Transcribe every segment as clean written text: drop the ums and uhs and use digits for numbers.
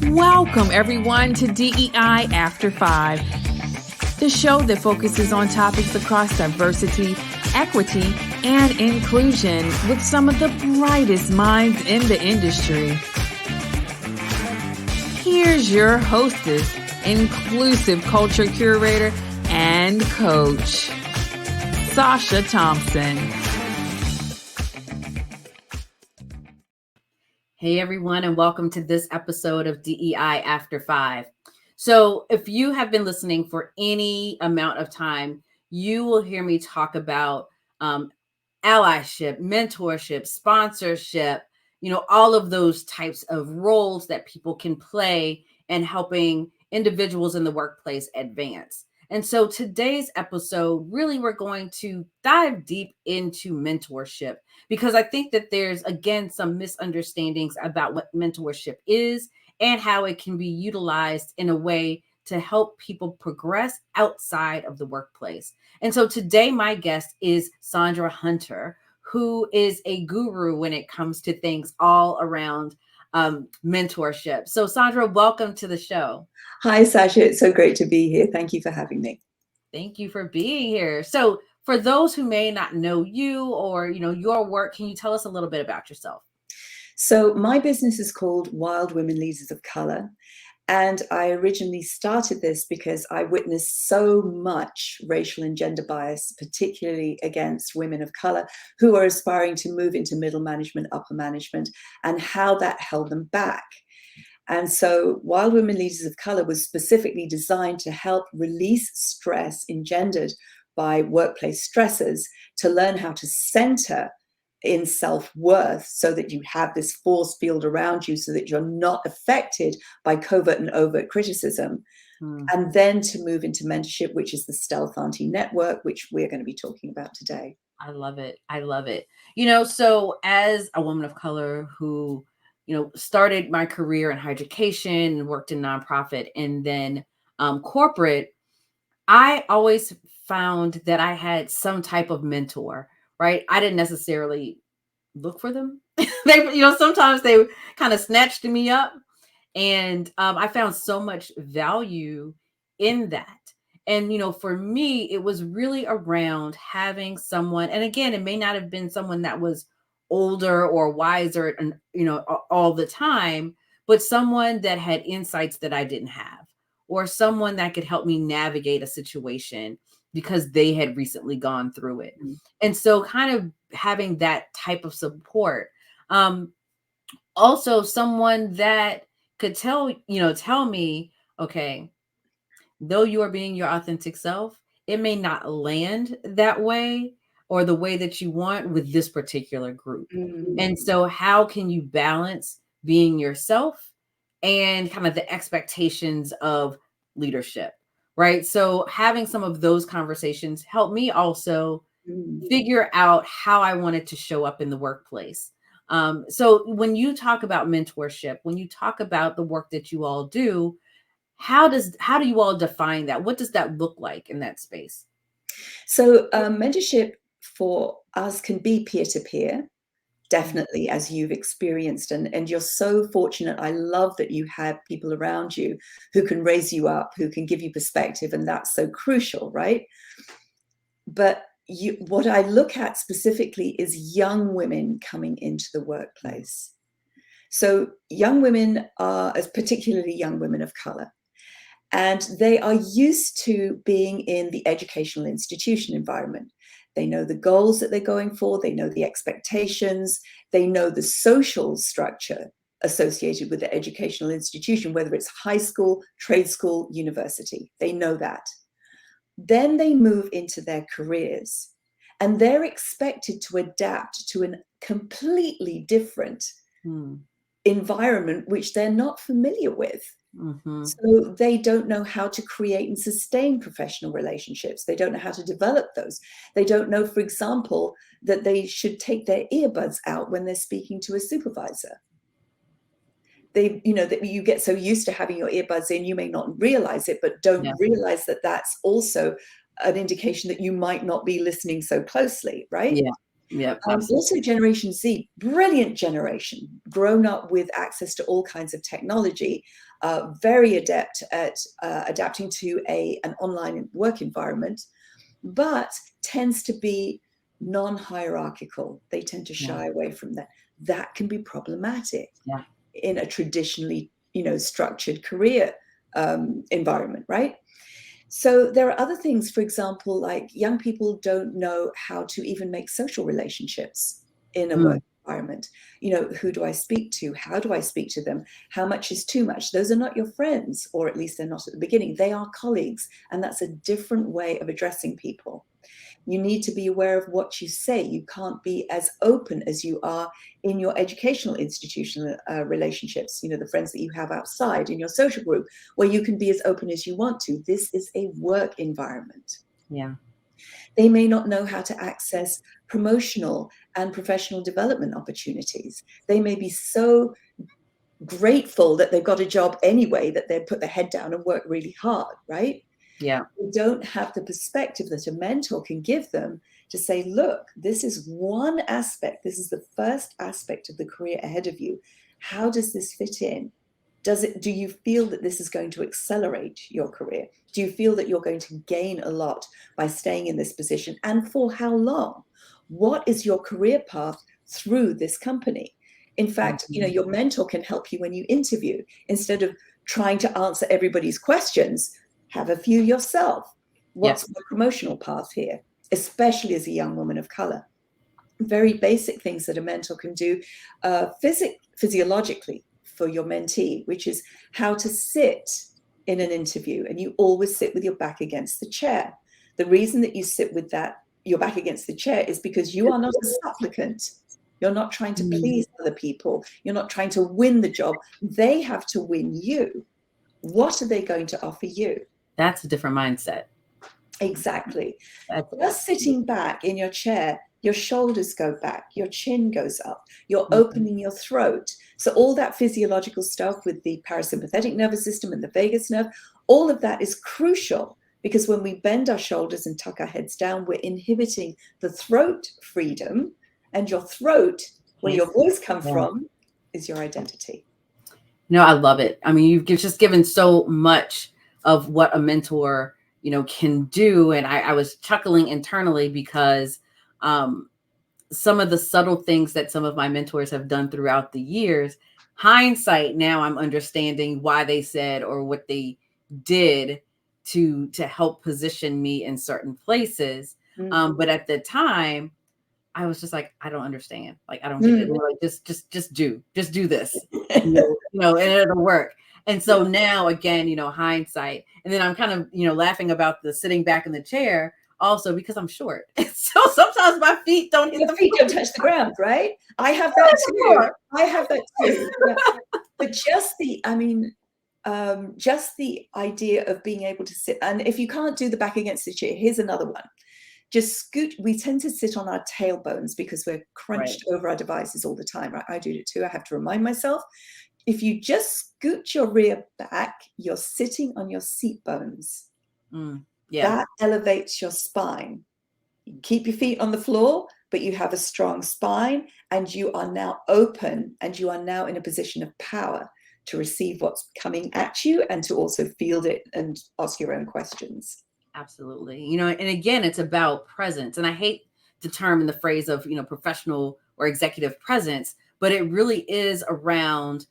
Welcome, everyone, to DEI After 5, the show that focuses on topics across diversity, equity, and inclusion with some of the brightest minds in the industry. Here's your hostess, inclusive culture curator, and coach, Sacha Thompson. Hey everyone, and welcome to this episode of DEI After 5. So if you have been listening for any amount of time, you will hear me talk about allyship, mentorship, sponsorship, all of those types of roles that people can play in helping individuals in the workplace advance. And so today's episode, really, we're going to dive deep into mentorship because I think that there's, again, some misunderstandings about what mentorship is and how it can be utilized in a way to help people progress outside of the workplace. And so today, my guest is Sandra Hunter, who is a guru when it comes to things all around mentorship. So Sandra, welcome to the show. Hi, Sacha. It's so great to be here. Thank you for having me. Thank you for being here. So for those who may not know you or, your work, can you tell us a little bit about yourself? So my business is called Wild Women Leaders of Color. And I originally started this because I witnessed so much racial and gender bias, particularly against women of color who are aspiring to move into middle management, upper management, and how that held them back. And so Wild Women Leaders of Color was specifically designed to help release stress engendered by workplace stressors, to learn how to center in self-worth so that you have this force field around you so that you're not affected by covert and overt criticism. And then to move into mentorship, which is the Stealth Auntie Network, which we're going to be talking about today. I love it. I love it. So as a woman of color who started my career in higher education and worked in nonprofit and then corporate, I always found that I had some type of mentor, right? I didn't necessarily look for them. Sometimes they kind of snatched me up, and I found so much value in that. And, for me, it was really around having someone, and again, it may not have been someone that was older or wiser and all the time, but someone that had insights that I didn't have, or someone that could help me navigate a situation because they had recently gone through it. And so kind of having that type of support. Also someone that could tell me, okay, though you are being your authentic self, it may not land that way or the way that you want with this particular group. And so how can you balance being yourself and kind of the expectations of leadership, right? So having some of those conversations helped me also figure out how I wanted to show up in the workplace. So when you talk about mentorship, when you talk about the work that you all do, how do you all define that? What does that look like in that space? So mentorship for us can be peer-to-peer, definitely, as you've experienced. And you're so fortunate. I love that you have people around you who can raise you up, who can give you perspective. And that's so crucial, right? But what I look at specifically is young women coming into the workplace. So young women are, as particularly young women of color, and they are used to being in the educational institution environment. They know the goals that they're going for. They know the expectations. They know the social structure associated with the educational institution, whether it's high school, trade school, university. They know that. Then they move into their careers, and they're expected to adapt to a completely different environment, which they're not familiar with. So they don't know how to create and sustain professional relationships. They don't know how to develop those. They don't know, for example, that they should take their earbuds out when they're speaking to a supervisor. That you get so used to having your earbuds in, you may not realize it, but don't realize that that's also an indication that you might not be listening so closely, right? Yep, absolutely. Also Generation Z, brilliant generation, grown up with access to all kinds of technology, very adept at adapting to an online work environment, but tends to be non-hierarchical. They tend to shy away from that. That can be problematic in a traditionally, structured career environment, right? So there are other things, for example, like young people don't know how to even make social relationships in a work environment. Who do I speak to? How do I speak to them? How much is too much? Those are not your friends, or at least they're not at the beginning. They are colleagues, and that's a different way of addressing people. You need to be aware of what you say. You can't be as open as you are in your educational institutional relationships, the friends that you have outside in your social group, where you can be as open as you want to. This is a work environment. Yeah. They may not know how to access promotional and professional development opportunities. They may be so grateful that they've got a job anyway that they put their head down and work really hard, right? Yeah. They don't have the perspective that a mentor can give them to say, look, this is one aspect. This is the first aspect of the career ahead of you. How does this fit in? Do you feel that this is going to accelerate your career? Do you feel that you're going to gain a lot by staying in this position? And for how long? What is your career path through this company? In fact, your mentor can help you when you interview. Instead of trying to answer everybody's questions, have a few yourself. What's my promotional path here, especially as a young woman of color? Very basic things that a mentor can do physiologically for your mentee, which is how to sit in an interview. And you always sit with your back against the chair. The reason that you sit with your back against the chair is because you are not a supplicant. You're not trying to please other people. You're not trying to win the job. They have to win you. What are they going to offer you? That's a different mindset. Exactly. Just sitting back in your chair, your shoulders go back, your chin goes up, you're opening your throat. So all that physiological stuff with the parasympathetic nervous system and the vagus nerve, all of that is crucial, because when we bend our shoulders and tuck our heads down, we're inhibiting the throat freedom, and your throat, where your voice comes from, is your identity. No, I love it. I mean, you've just given so much of what a mentor, can do. And I was chuckling internally because some of the subtle things that some of my mentors have done throughout the years, hindsight, now I'm understanding why they said or what they did to help position me in certain places. But at the time, I was just like, I don't understand. Like, I don't get it. Like, just do this, and it'll work. And so now again, hindsight, and then I'm kind of, laughing about the sitting back in the chair also because I'm short. So sometimes my feet don't hit the feet don't touch the ground, right? I have that too. Yeah. But just the idea of being able to sit, and if you can't do the back against the chair, here's another one. Just scoot. We tend to sit on our tailbones because we're crunched over our devices all the time, right? I do it too. I have to remind myself. If you just scoot your rear back, you're sitting on your seat bones. That elevates your spine. You keep your feet on the floor, but you have a strong spine, and you are now open, and you are now in a position of power to receive what's coming at you and to also field it and ask your own questions. Absolutely. And again, it's about presence. And I hate the term and the phrase of, professional or executive presence, but it really is around,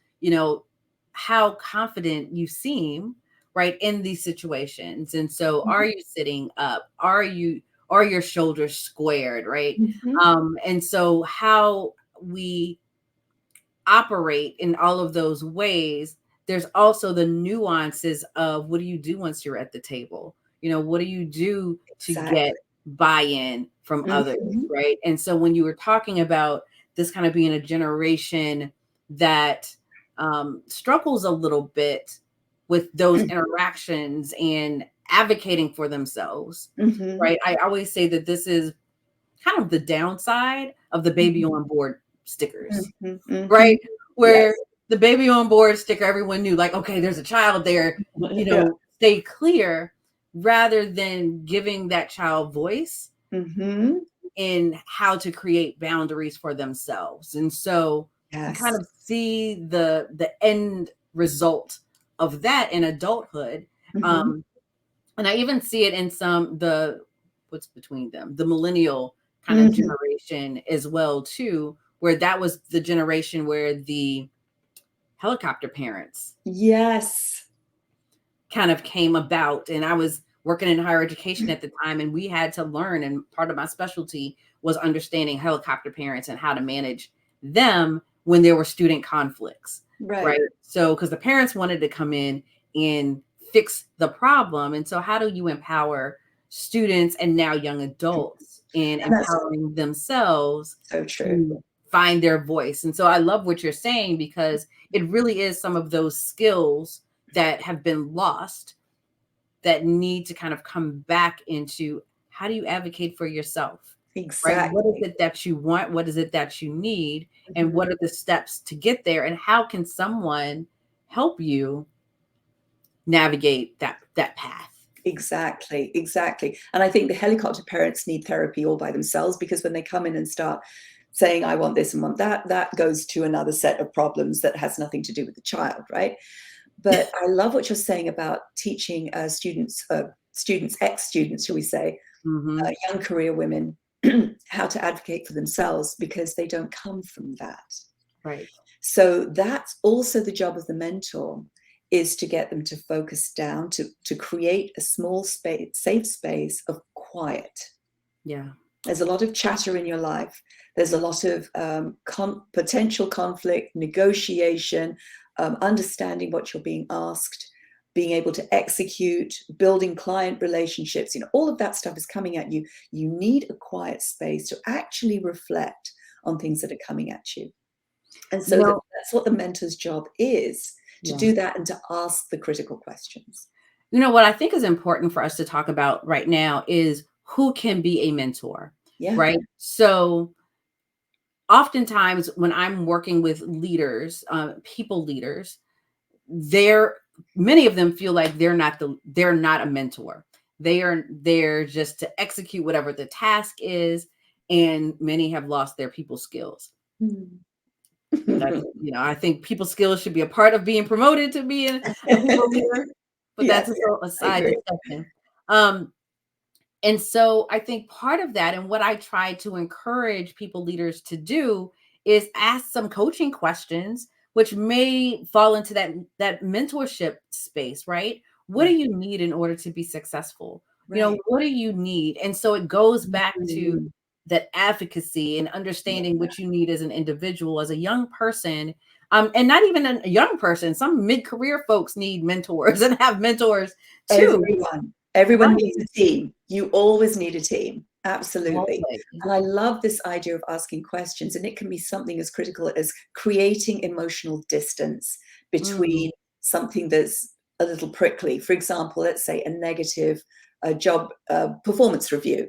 how confident you seem, right, in these situations. And so are you sitting up? Are your shoulders squared, right? And so how we operate in all of those ways, there's also the nuances of what do you do once you're at the table? What do you do to get buy-in from others, right? And so when you were talking about this kind of being a generation that struggles a little bit with those interactions and advocating for themselves, right? I always say that this is kind of the downside of the baby on board stickers, right? Where the baby on board sticker, everyone knew, like, okay, there's a child there, stay clear, rather than giving that child voice in how to create boundaries for themselves. And so you kind Yes. of see the end result of that in adulthood. Mhm. And I even see it in what's between them, the millennial kind of Mhm. generation as well too, where that was the generation where the helicopter parents Yes. kind of came about. And I was working in higher education at the time, and we had to learn, and part of my specialty was understanding helicopter parents and how to manage them when there were student conflicts, Right. right? So because the parents wanted to come in and fix the problem, and so how do you empower students and now young adults in And that's empowering themselves so true. to find their voice? And so I love what you're saying, because it really is some of those skills that have been lost that need to kind of come back into, how do you advocate for yourself, right? What is Exactly. it that you want? What is it that you need? And Mhm. what are the steps to get there? And how can someone help you navigate that path? Exactly, exactly. And I think the helicopter parents need therapy all by themselves, because when they come in and start saying, I want this and want that, that goes to another set of problems that has nothing to do with the child, right? But I love what you're saying about teaching students, ex-students, shall we say, Mm-hmm. young career women, how to advocate for themselves, because they don't come from that. Right. So that's also the job of the mentor, is to get them to focus down, to create a small space, safe space of quiet. Yeah. There's a lot of chatter in your life. There's a lot of potential conflict, negotiation, understanding what you're being asked, being able to execute, building client relationships. All of that stuff is coming at you. You need a quiet space to actually reflect on things that are coming at you. And You so know, that's what the mentor's job is, to yeah. do that and to ask the critical questions. You know, what I think is important for us to talk about right now is who can be a mentor, Yeah. right? So oftentimes when I'm working with leaders, people leaders, they're many of them feel like they're not a mentor. They are there just to execute whatever the task is, and many have lost their people skills. Mm. That's, I think people skills should be a part of being promoted to be a people leader, but that's Yes, a I side agree. discussion. Um, and so I think part of that, and what I try to encourage people leaders to do, is ask some coaching questions, which may fall into that mentorship space, right? What do Right, you need in order to be successful? right. What do you need? And so it goes back to Mm. that advocacy and understanding Yeah. what you need as an individual, as a young person. And not even a young person, some mid-career folks need mentors and have mentors too. Everyone needs a team. You always need a team. Absolutely. Always. And I love this idea of asking questions, and it can be something as critical as creating emotional distance Mm, between something that's a little prickly. For example, let's say a negative job performance review.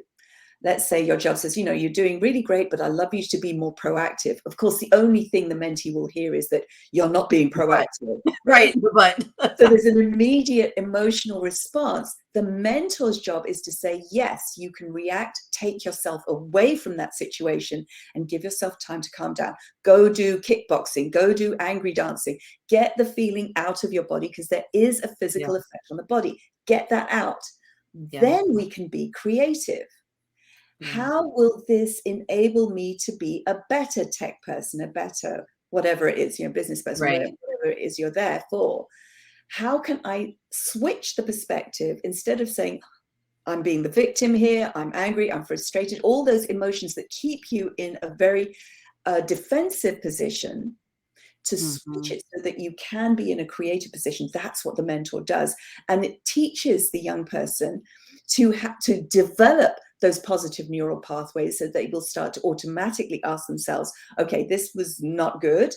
Let's say your job says, you're doing really great, but I love you to be more proactive. Of course, the only thing the mentee will hear is that you're not being but proactive, right, right? but So there's an immediate emotional response. The mentor's job is to say, yes, you can react, take yourself away from that situation and give yourself time to calm down. Go do kickboxing, go do angry dancing, get the feeling out of your body, because there is a yeah, physical effect on the body. Get that out. yeah, Then we can be creative. yeah, How will this enable me to be a better tech person, a better whatever it is, business person, whatever, right, whatever it is you're there for? How can I switch the perspective, instead of saying, I'm being the victim here, I'm angry, I'm frustrated, all those emotions that keep you in a very defensive position, to switch hmm, it so that you can be in a creative position? That's what the mentor does. And it teaches the young person to have to develop those positive neural pathways, so they will start to automatically ask themselves, okay, this was not good.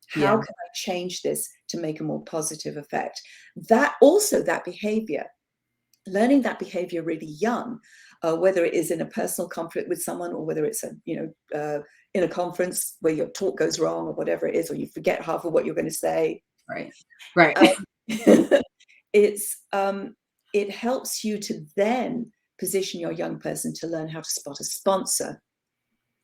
How yeah, can I change this to make a more positive effect? That behavior, learning that behavior really young, whether it is in a personal conflict with someone, or whether it's in a conference where your talk goes wrong or whatever it is, or you forget half of what you're going to say. right, right, Um, it's it helps you to then position your young person to learn how to spot a sponsor,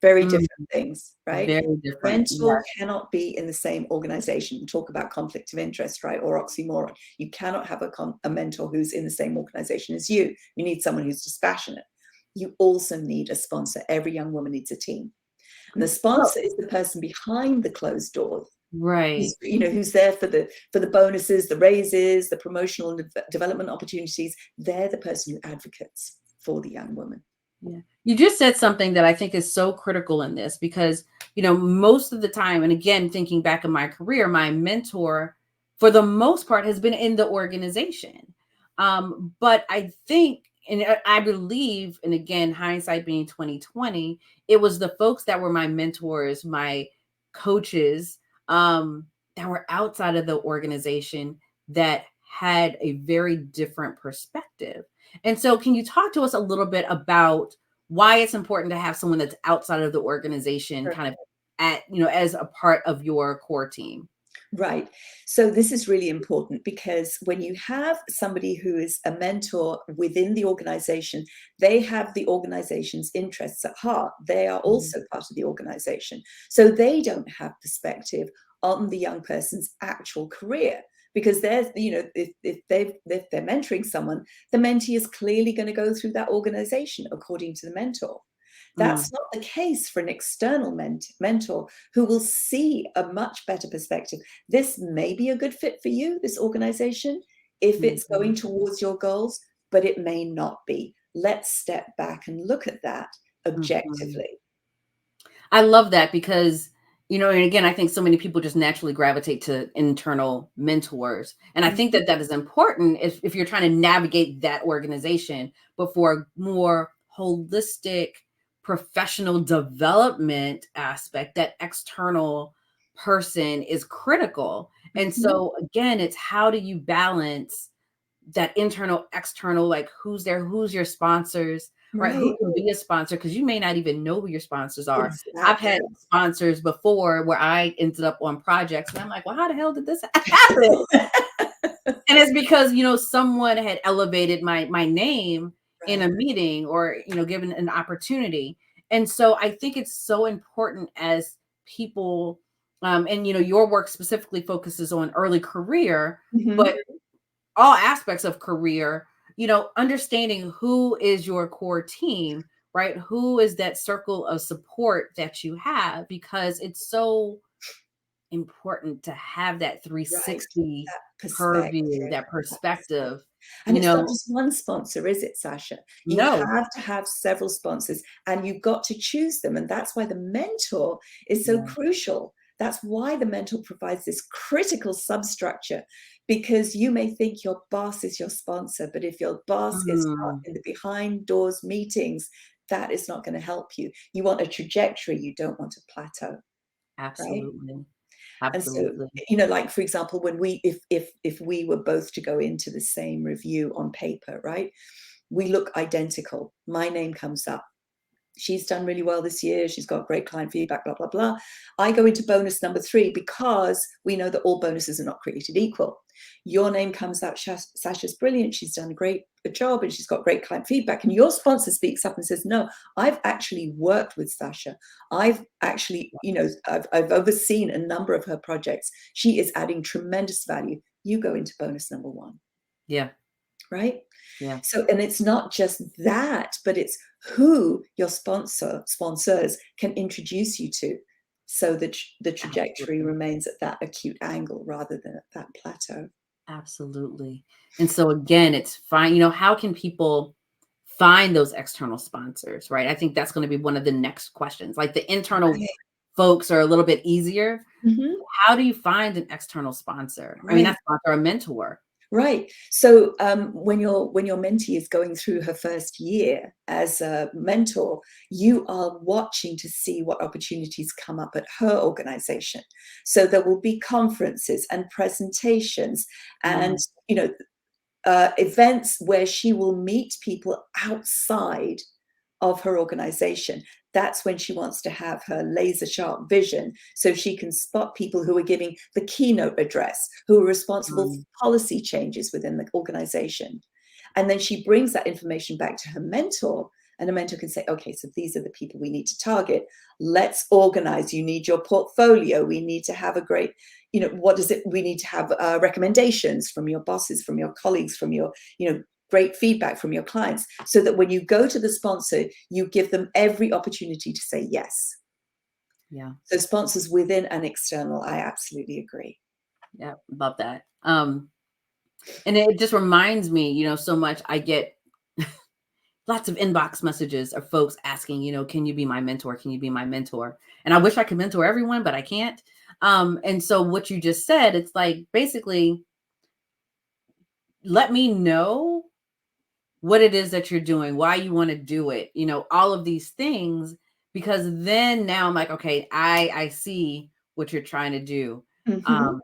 Very Mm, different things, right? very different. Mentor cannot be in the same organization. We talk about conflict of interest, right? Or oxymoron. You cannot have a mentor who's in the same organization as you. You need someone who's dispassionate. You also need a sponsor. Every young woman needs a team. And the Well, sponsor is the person behind the closed doors. right. Who's there for the bonuses, the raises, the promotional and development opportunities. They're the person who advocates for the young woman. Yeah. You just said something that I think is so critical in this because, most of the time, and again, thinking back in my career, my mentor, for the most part, has been in the organization. But I think, and I believe, and again, hindsight being 2020, it was the folks that were my mentors, my coaches, that were outside of the organization that had a very different perspective. And so, can you talk to us a little bit about why it's important to have someone that's outside of the organization kind of as a part of your core team? Right. So this is really important because when you have somebody who is a mentor within the organization, they have the organization's interests at heart. They are also part of the organization. So they don't have perspective on the young person's actual career because if they're mentoring someone, the mentee is clearly going to go through that organization according to the mentor. Mm, That's not the case for an external mentor who will see a much better perspective. This may be a good fit for you, this organization, if it's going mhm. towards your goals, but it may not be. Let's step back and look at that Mhm. objectively. I love that because, and again, I think so many people just naturally gravitate to internal mentors. And I think Mhm. that that is important if you're trying to navigate that organization, but for a more holistic professional development aspect, that external person is critical. And Mhm. so, again, it's how do you balance that internal, external, like who's there, who's your sponsors, right? Who Right. can be a sponsor? Because you may not even know who your sponsors are. I've Exactly. had sponsors before where I ended up on projects and I'm like, well, how the hell did this happen? And it's because, someone had elevated my name in a Right. meeting or, given an opportunity. And so I think it's so important as people, and your work specifically focuses on early career, Mhm. but all aspects of career, understanding who is your core team, right? Who is that circle of support that you have? Because it's so important to have that Right. 360 That purview, perspective. that That perspective. perspective, And you it's not know, just one sponsor, is it, Sasha? You no. have to have several sponsors and you've got to choose them. And that's why the mentor is so Yeah. crucial. That's why the mentor provides this critical substructure because you may think your boss is your sponsor, but if your boss is not Mm, in the behind doors meetings, that is not going to help you. You want a trajectory, you don't want a plateau, right? absolutely. And so, Absolutely. like for example, when we if we were both to go into the same review on paper, right? We look identical. My name comes up. She's done really well this year. She's got great client feedback, blah, blah, blah. I go into bonus number 3 because we know that all bonuses are not created equal. Your name comes out, Sasha's brilliant. She's done a great job and she's got great client feedback. And your sponsor speaks up and says, no, I've actually worked with Sasha. I've actually, I've overseen a number of her projects. She is adding tremendous value. You go into bonus number 1, Yeah. right? Yeah. So, and it's not just that, but it's who your sponsors can introduce you to so that the trajectory Absolutely. remains at that acute angle rather than at that plateau. Absolutely. And so again, it's fine. How can people find those external sponsors, right? I think that's going to be one of the next questions. Like the internal Right. folks are a little bit easier. Mhm. How do you find an external sponsor? I mean, Right. not sponsor, a mentor. Right. So when your mentee is going through her first year as a mentor, you are watching to see what opportunities come up at her organization. So there will be conferences and presentations and Mm, events where she will meet people outside of her organization. That's when she wants to have her laser sharp vision so she can spot people who are giving the keynote address, who are responsible for mm, policy changes within the organization. And then she brings that information back to her mentor And a mentor can say, okay, so these are the people we need to target. Let's organize. You need your portfolio. We need to have a great, what is it? We need to have recommendations from your bosses, from your colleagues, from your, great feedback from your clients, so that when you go to the sponsor, you give them every opportunity to say yes. Yeah. So sponsors within and external, I absolutely agree. Yeah, love that. And it just reminds me, so much. I get lots of inbox messages of folks asking, can you be my mentor? Can you be my mentor? And I wish I could mentor everyone, but I can't. And so what you just said, it's like, basically, let me know what it is that you're doing, why you want to do it, all of these things, because then now I'm like, okay, I see what you're trying to do. Mm-hmm.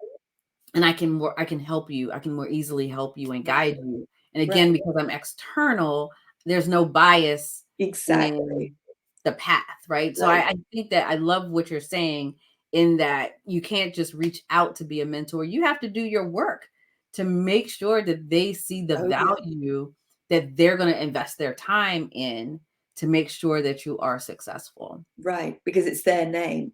And I can help you. I can more easily help you and guide you. And again, Right. because I'm external, there's no bias Exactly. in the path, right? So Right. I think that I love what you're saying, in that you can't just reach out to be a mentor. You have to do your work to make sure that they see the Oh, yeah. value that they're going to invest their time in, to make sure that you are successful. Right. Because it's their name.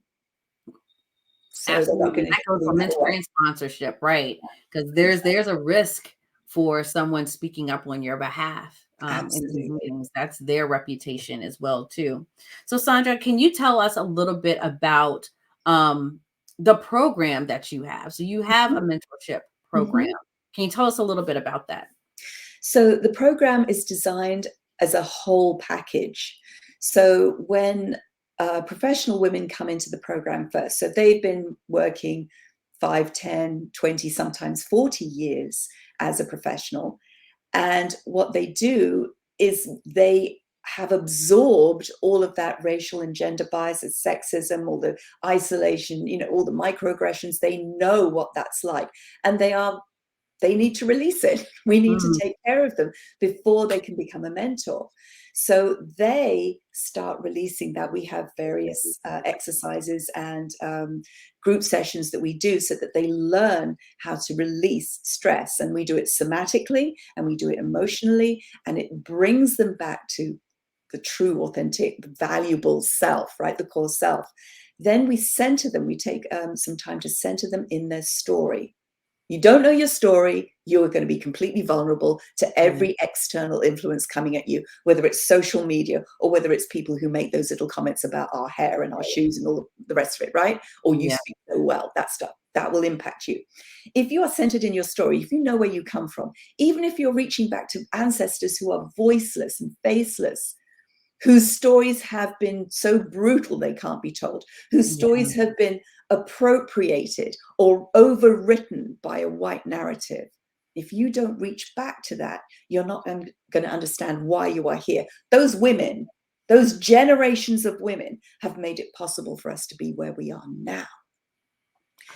So they're not Absolutely. going to That goes do for that mentoring way. and sponsorship, right? Because there's a risk for someone speaking up on your behalf in these Absolutely. meetings. That's their reputation as well, too. So Sandra, can you tell us a little bit about the program that you have? So you have a mentorship program. Mm-hmm. Can you tell us a little bit about that? So the program is designed as a whole package. So when professional women come into the program first, so they've been working 5, 10, 20, sometimes 40 years as a professional. And what they do is they have absorbed all of that racial and gender biases, sexism, all the isolation, all the microaggressions. They know what that's like. And they need to release it. We need to Mm, take care of them before they can become a mentor. So they start releasing that. We have various exercises and group sessions that we do so that they learn how to release stress. And we do it somatically and we do it emotionally, and it brings them back to the true, authentic, valuable self, right? The core self. Then we center them. We take some time to center them in their story. You don't know your story, you're going to be completely vulnerable to yeah. every external influence coming at you, whether it's social media or whether it's people who make those little comments about our hair and our shoes and all the rest of it, right? Or you Yeah. speak so well, that stuff, that will impact you. If you are centered in your story, if you know where you come from, even if you're reaching back to ancestors who are voiceless and faceless, whose stories have been so brutal they can't be told, whose Yeah. stories have been appropriated or overwritten by a white narrative. If you don't reach back to that, you're not going to understand why you are here. Those women, those generations of women have made it possible for us to be where we are now.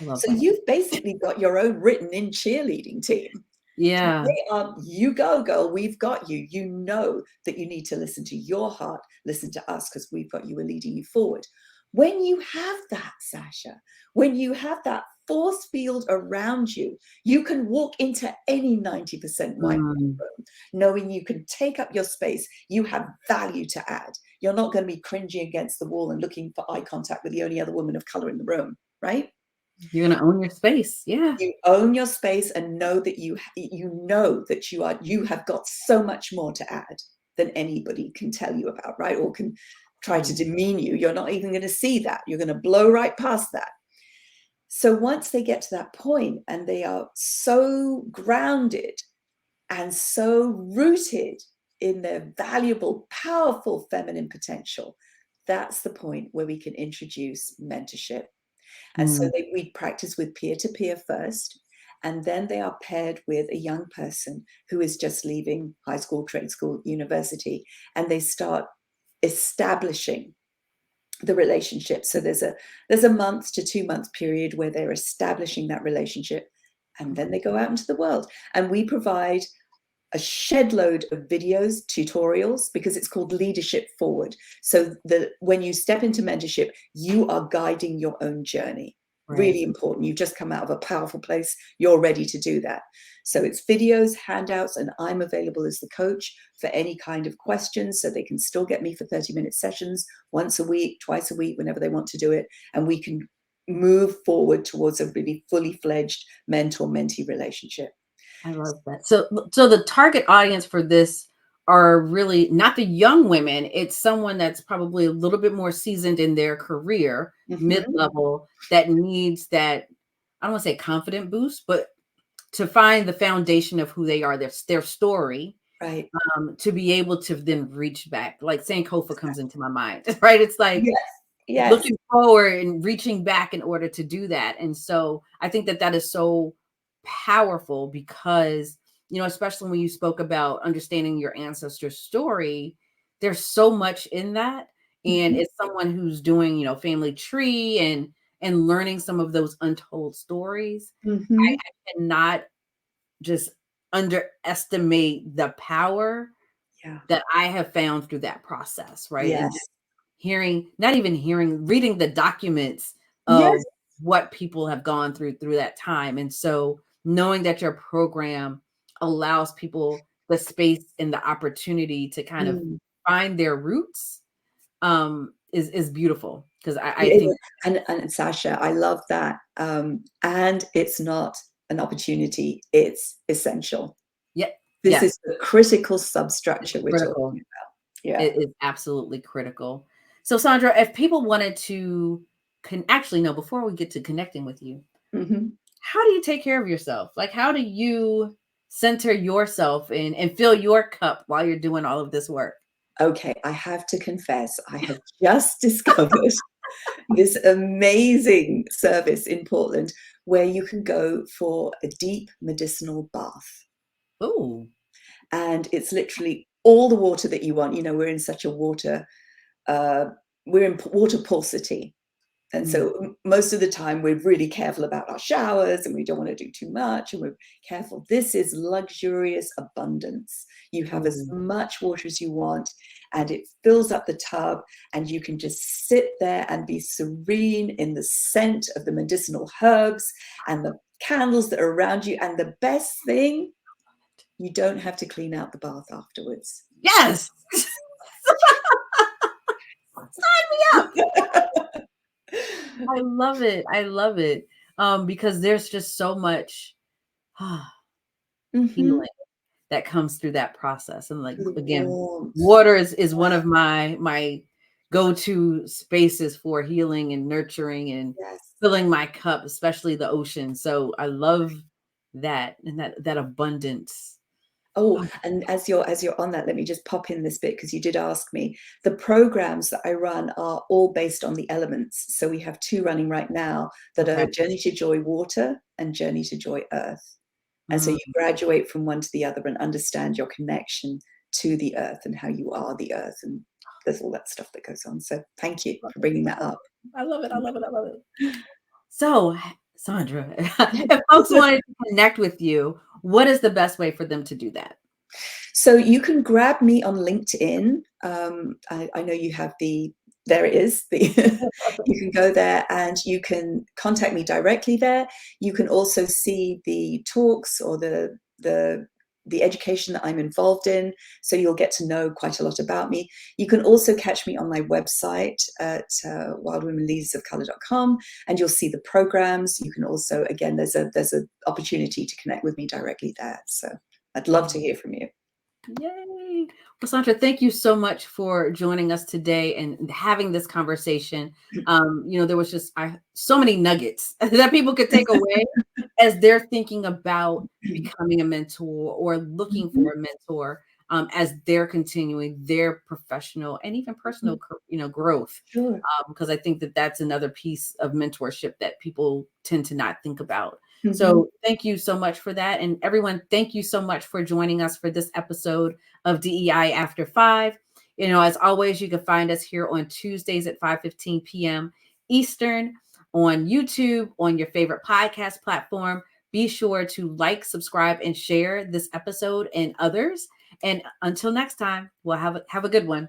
I love So that. you've basically got your own written in cheerleading team. Yeah. They are, you go, girl, we've got you. You know that you need to listen to your heart, listen to us, because we've got you, we're leading you forward. When you have that, Sacha, when you have that force field around you, you can walk into any 90% white Mm, room, knowing you can take up your space. You have value to add. You're not going to be cringing against the wall and looking for eye contact with the only other woman of color in the room, right? you're going to own your space. Yeah. You own your space and know that you know that you have got so much more to add than anybody can tell you about, right? Or can try to demean you. You're not even going to see that. You're going to blow right past that. So once they get to that point and they are so grounded and so rooted in their valuable, powerful feminine potential, that's the point where we can introduce mentorship. And so Mm, we practice with peer-to-peer first, and then they are paired with a young person who is just leaving high school, trade school, university, and they start establishing the relationship. So there's a month to 2 month period where they're establishing that relationship, and then they go out into the world. And we provide a shed load of videos, tutorials, because it's called Leadership Forward. So when you step into mentorship, you are guiding your own journey. Really important. You've just come out of a powerful place. You're ready to do that. So it's videos, handouts, and I'm available as the coach for any kind of questions. So they can still get me for 30-minute sessions once a week, twice a week, whenever they want to do it. And we can move forward towards a really fully fledged mentor-mentee relationship. I love that. So the target audience for this are really not the young women. It's someone that's probably a little bit more seasoned in their career, mid-level, that needs that, I don't want to say confident boost, but to find the foundation of who they are, their story, right? To be able to then reach back. Like Sankofa comes into my mind, right? It's like yes. looking forward and reaching back in order to do that. And so I think that is so powerful because, especially when you spoke about understanding your ancestor's story, there's so much in that. And it's someone who's doing, family tree and learning some of those untold stories. I cannot just underestimate the power that I have found through that process, right? Yes. And reading the documents of what people have gone through that time. And so knowing that your program allows people the space and the opportunity to kind of find their roots is beautiful. Because I think and Sacha, I love that. And it's not an opportunity, it's essential. This is the critical substructure we're talking about. Yeah. It is absolutely critical. So Sandra, if people wanted to before we get to connecting with you, how do you take care of yourself? Like, how do you center yourself and fill your cup while you're doing all of this work? Okay, I have to confess, I have just discovered this amazing service in Portland where you can go for a deep medicinal bath. Oh. And it's literally all the water that you want. We're in such a water paucity. And so most of the time we're really careful about our showers and we don't want to do too much and we're careful. This is luxurious abundance. You have as much water as you want and it fills up the tub and you can just sit there and be serene in the scent of the medicinal herbs and the candles that are around you. And the best thing, you don't have to clean out the bath afterwards. Yes. Sign me up. I love it. I love it. Because there's just so much healing that comes through that process. And like, again, water is one of my go-to spaces for healing and nurturing and filling my cup, especially the ocean. So I love that and that abundance. Oh, and as you're on that, let me just pop in this bit because you did ask me. The programs that I run are all based on the elements. So we have 2 running right now that are Journey to Joy Water and Journey to Joy Earth. And so you graduate from one to the other and understand your connection to the earth and how you are the earth. And there's all that stuff that goes on. So thank you for bringing that up. I love it. I love it. I love it. So Sandra, if folks wanted to connect with you, what is the best way for them to do that? So you can grab me on LinkedIn. I know you have there it is. You can go there and you can contact me directly there. You can also see the talks or the education that I'm involved in. So you'll get to know quite a lot about me. You can also catch me on my website at wildwomenleadersofcolor.com and you'll see the programs. You can also, again, there's an opportunity to connect with me directly there. So I'd love to hear from you. Yay. Well, Sandra, thank you so much for joining us today and having this conversation. There was just so many nuggets that people could take away as they're thinking about becoming a mentor or looking for a mentor as they're continuing their professional and even personal, growth. Sure. Because I think that's another piece of mentorship that people tend to not think about. So thank you so much for that. And everyone, thank you so much for joining us for this episode of DEI After 5. As always, you can find us here on Tuesdays at 5:15 p.m. Eastern on YouTube, on your favorite podcast platform. Be sure to like, subscribe, and share this episode and others. And until next time, we'll have a good one.